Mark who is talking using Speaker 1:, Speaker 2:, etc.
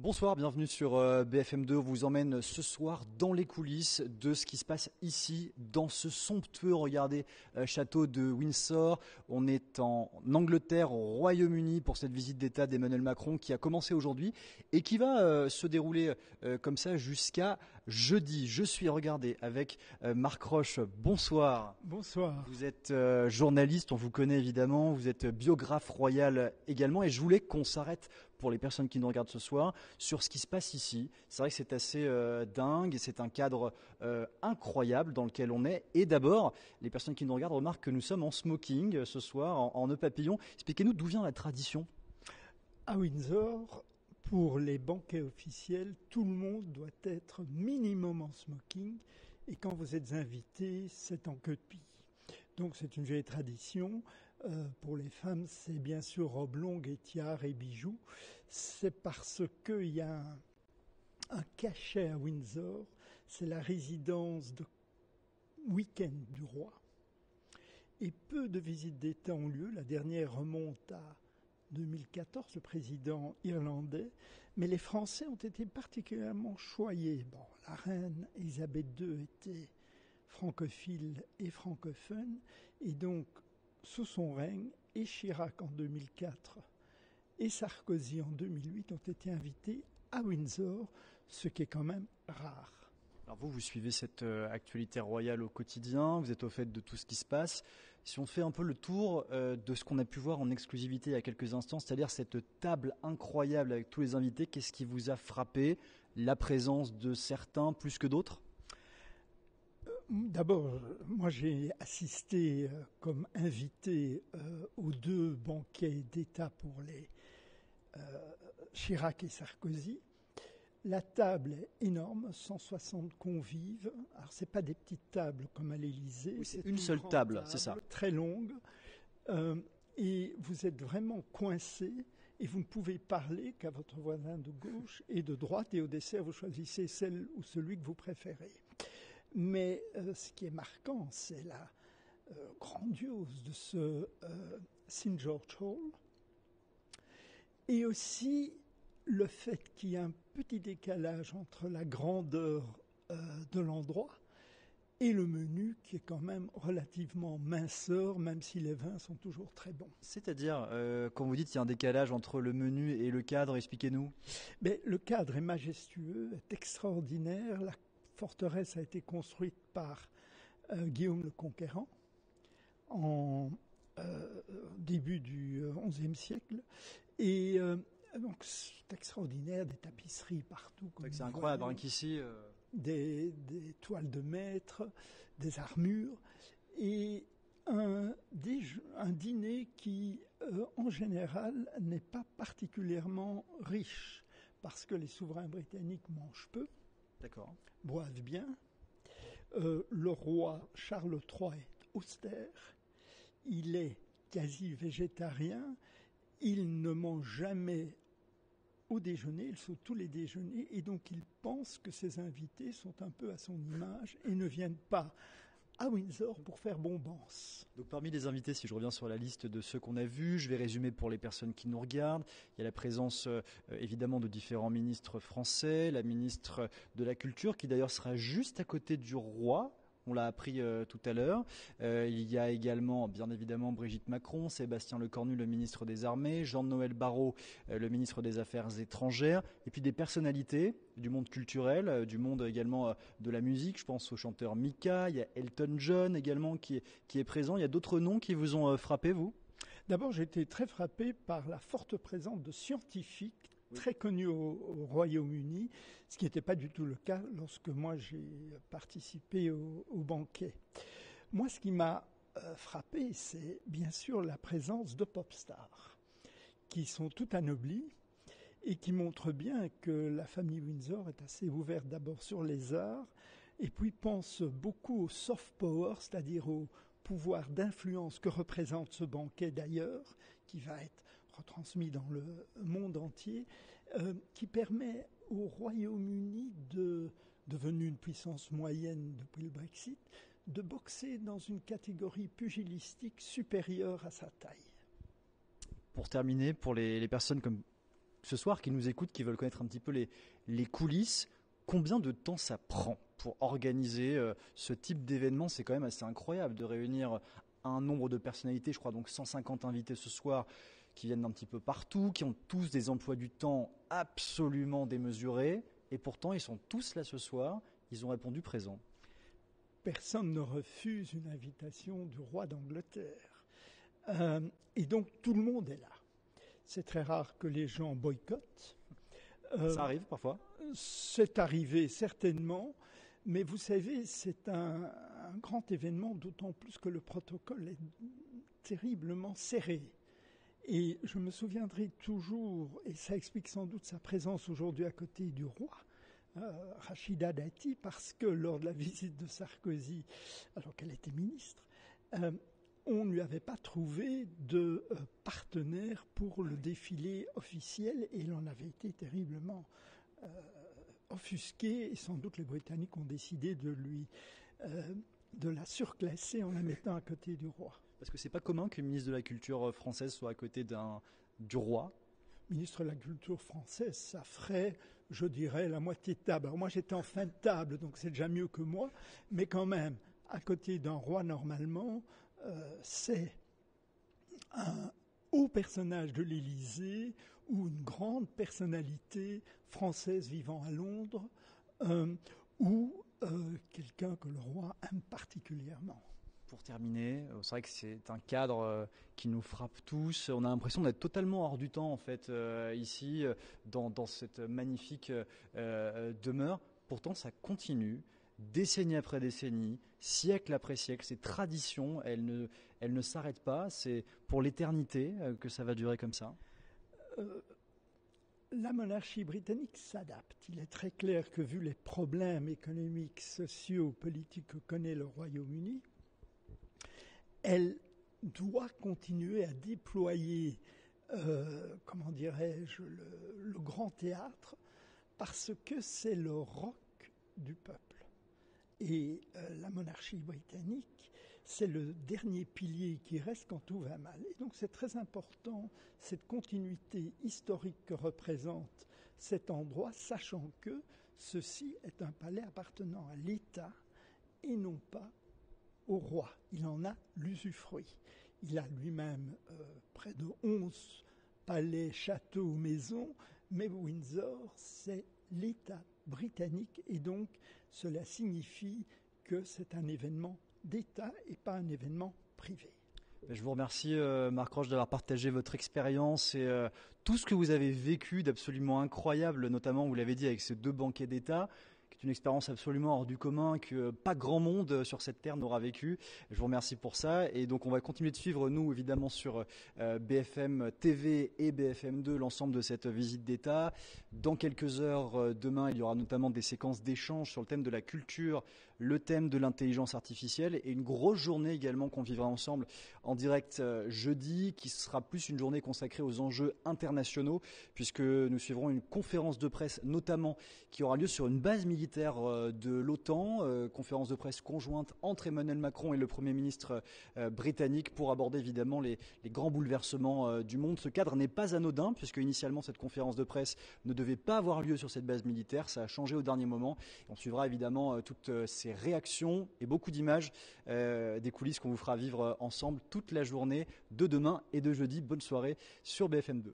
Speaker 1: Bonsoir, bienvenue sur BFM2. On vous emmène ce soir dans les coulisses de ce qui se passe ici, dans ce somptueux, regardez, château de Windsor. On est en Angleterre, au Royaume-Uni, pour cette visite d'État d'Emmanuel Macron qui a commencé aujourd'hui et qui va se dérouler comme ça jusqu'à jeudi. Je suis, regardez, avec Marc Roche. Bonsoir.
Speaker 2: Bonsoir.
Speaker 1: Vous êtes journaliste, on vous connaît évidemment, vous êtes biographe royal également et je voulais qu'on s'arrête pour les personnes qui nous regardent ce soir sur ce qui se passe ici. C'est vrai que c'est assez dingue et c'est un cadre incroyable dans lequel on est. Et d'abord, les personnes qui nous regardent remarquent que nous sommes en smoking ce soir, en nœud papillon. Expliquez-nous d'où vient la tradition.
Speaker 2: À Windsor, pour les banquets officiels, tout le monde doit être minimum en smoking. Et quand vous êtes invité, c'est en queue de pie. Donc c'est une vieille tradition. Pour les femmes, c'est bien sûr robe longue et tiare et bijoux. C'est parce qu'il y a un cachet à Windsor. C'est la résidence de week-end du roi. Et peu de visites d'État ont lieu. La dernière remonte à 2014, le président irlandais. Mais les Français ont été particulièrement choyés. Bon, la reine Elisabeth II était francophile et francophone. Et donc, sous son règne, et Chirac en 2004 et Sarkozy en 2008 ont été invités à Windsor, ce qui est quand même rare.
Speaker 1: Alors vous suivez cette actualité royale au quotidien, vous êtes au fait de tout ce qui se passe. Si on fait un peu le tour de ce qu'on a pu voir en exclusivité il y a quelques instants, c'est-à-dire cette table incroyable avec tous les invités, qu'est-ce qui vous a frappé? La présence de certains plus que d'autres?
Speaker 2: D'abord, moi j'ai assisté comme invité aux deux banquets d'État pour les Chirac et Sarkozy. La table est énorme, 160 convives. Alors c'est pas des petites tables comme à l'Élysée,
Speaker 1: oui, c'est une seule table, c'est ça.
Speaker 2: Très longue. Et vous êtes vraiment coincé et vous ne pouvez parler qu'à votre voisin de gauche et de droite. Et au dessert, vous choisissez celle ou celui que vous préférez. Mais ce qui est marquant, c'est la grandiose de ce St. George Hall et aussi le fait qu'il y a un petit décalage entre la grandeur de l'endroit et le menu qui est quand même relativement minceur, même si les vins sont toujours très bons.
Speaker 1: C'est-à-dire, quand vous dites qu'il y a un décalage entre le menu et le cadre, expliquez-nous.
Speaker 2: Mais le cadre est majestueux, est extraordinaire. La forteresse a été construite par Guillaume le Conquérant en début du XIe siècle. Et donc c'est extraordinaire, des tapisseries partout.
Speaker 1: C'est incroyable, rien qu'ici.
Speaker 2: Des toiles de maître, des armures. Et un dîner qui, en général, n'est pas particulièrement riche, parce que les souverains britanniques mangent peu.
Speaker 1: D'accord.
Speaker 2: Boivent bien. Le roi Charles III est austère. Il est quasi végétarien. Il ne mange jamais au déjeuner, il saute tous les déjeuners. Et donc il pense que ses invités sont un peu à son image et ne viennent pas à Windsor pour faire bombance.
Speaker 1: Donc parmi les invités, si je reviens sur la liste de ceux qu'on a vus, je vais résumer pour les personnes qui nous regardent. Il y a la présence évidemment de différents ministres français, la ministre de la Culture qui d'ailleurs sera juste à côté du roi. On l'a appris tout à l'heure. Il y a également, bien évidemment, Brigitte Macron, Sébastien Lecornu, le ministre des Armées, Jean-Noël Barrot, le ministre des Affaires étrangères, et puis des personnalités du monde culturel, du monde également de la musique. Je pense au chanteur Mika, il y a Elton John également qui est présent. Il y a d'autres noms qui vous ont frappé, vous?
Speaker 2: D'abord, j'ai été très frappé par la forte présence de scientifiques très connus au Royaume-Uni, ce qui n'était pas du tout le cas lorsque moi j'ai participé au banquet. Moi, ce qui m'a frappé, c'est bien sûr la présence de pop stars qui sont tout anoblis et qui montrent bien que la famille Windsor est assez ouverte d'abord sur les arts et puis pense beaucoup au soft power, c'est-à-dire au pouvoir d'influence que représente ce banquet d'ailleurs, qui va être retransmis dans le monde entier, qui permet au Royaume-Uni, devenu une puissance moyenne depuis le Brexit, de boxer dans une catégorie pugilistique supérieure à sa taille.
Speaker 1: Pour terminer, pour les personnes comme ce soir qui nous écoutent, qui veulent connaître un petit peu les coulisses, combien de temps ça prend pour organiser ce type d'événement? C'est quand même assez incroyable de réunir un nombre de personnalités, je crois donc 150 invités ce soir, qui viennent d'un petit peu partout, qui ont tous des emplois du temps absolument démesurés, et pourtant ils sont tous là ce soir, ils ont répondu présent.
Speaker 2: Personne ne refuse une invitation du roi d'Angleterre. Et donc tout le monde est là. C'est très rare que les gens boycottent.
Speaker 1: Ça arrive parfois?
Speaker 2: C'est arrivé certainement, mais vous savez, c'est un grand événement, d'autant plus que le protocole est terriblement serré. Et je me souviendrai toujours, et ça explique sans doute sa présence aujourd'hui à côté du roi, Rachida Dati, parce que lors de la visite de Sarkozy, alors qu'elle était ministre, on ne lui avait pas trouvé de partenaire pour le défilé officiel et il en avait été terriblement offusqué et sans doute les Britanniques ont décidé de la surclasser en la mettant à côté du roi.
Speaker 1: Parce que c'est pas commun qu'une ministre de la Culture française soit à côté du roi.
Speaker 2: Ministre de la Culture française, ça ferait, je dirais, la moitié de table. Alors moi j'étais en fin de table, donc c'est déjà mieux que moi, mais quand même, à côté d'un roi normalement, c'est un haut personnage de l'Élysée ou une grande personnalité française vivant à Londres ou quelqu'un que le roi aime particulièrement.
Speaker 1: Pour terminer, c'est vrai que c'est un cadre qui nous frappe tous. On a l'impression d'être totalement hors du temps en fait ici dans cette magnifique demeure. Pourtant, ça continue. Décennie après décennie, siècle après siècle, ces traditions, elles ne s'arrêtent pas. C'est pour l'éternité que ça va durer comme ça.
Speaker 2: La monarchie britannique s'adapte. Il est très clair que vu les problèmes économiques, sociaux, politiques que connaît le Royaume-Uni, elle doit continuer à déployer, comment dirais-je, le grand théâtre, parce que c'est le roc du peuple. Et la monarchie britannique, c'est le dernier pilier qui reste quand tout va mal. Et donc c'est très important, cette continuité historique que représente cet endroit, sachant que ceci est un palais appartenant à l'État et non pas au roi. Il en a l'usufruit. Il a lui-même près de 11 palais, châteaux, maisons, mais Windsor, c'est l'État britannique et donc cela signifie que c'est un événement d'État et pas un événement privé.
Speaker 1: Je vous remercie Marc Roche d'avoir partagé votre expérience et tout ce que vous avez vécu d'absolument incroyable, notamment vous l'avez dit avec ces 2 banquets d'État, qui est une expérience absolument hors du commun que pas grand monde sur cette terre n'aura vécu. Je vous remercie pour ça et donc on va continuer de suivre nous évidemment sur BFM TV et BFM2 l'ensemble de cette visite d'État. Dans quelques heures demain il y aura notamment des séquences d'échanges sur le thème de la culture, le thème de l'intelligence artificielle et une grosse journée également qu'on vivra ensemble en direct jeudi qui sera plus une journée consacrée aux enjeux internationaux puisque nous suivrons une conférence de presse notamment qui aura lieu sur une base militaire de l'OTAN, conférence de presse conjointe entre Emmanuel Macron et le Premier ministre britannique pour aborder évidemment les grands bouleversements du monde. Ce cadre n'est pas anodin puisque initialement cette conférence de presse ne devait pas avoir lieu sur cette base militaire, ça a changé au dernier moment. On suivra évidemment toutes ces réactions et beaucoup d'images des coulisses qu'on vous fera vivre ensemble toute la journée de demain et de jeudi. Bonne soirée sur BFM2.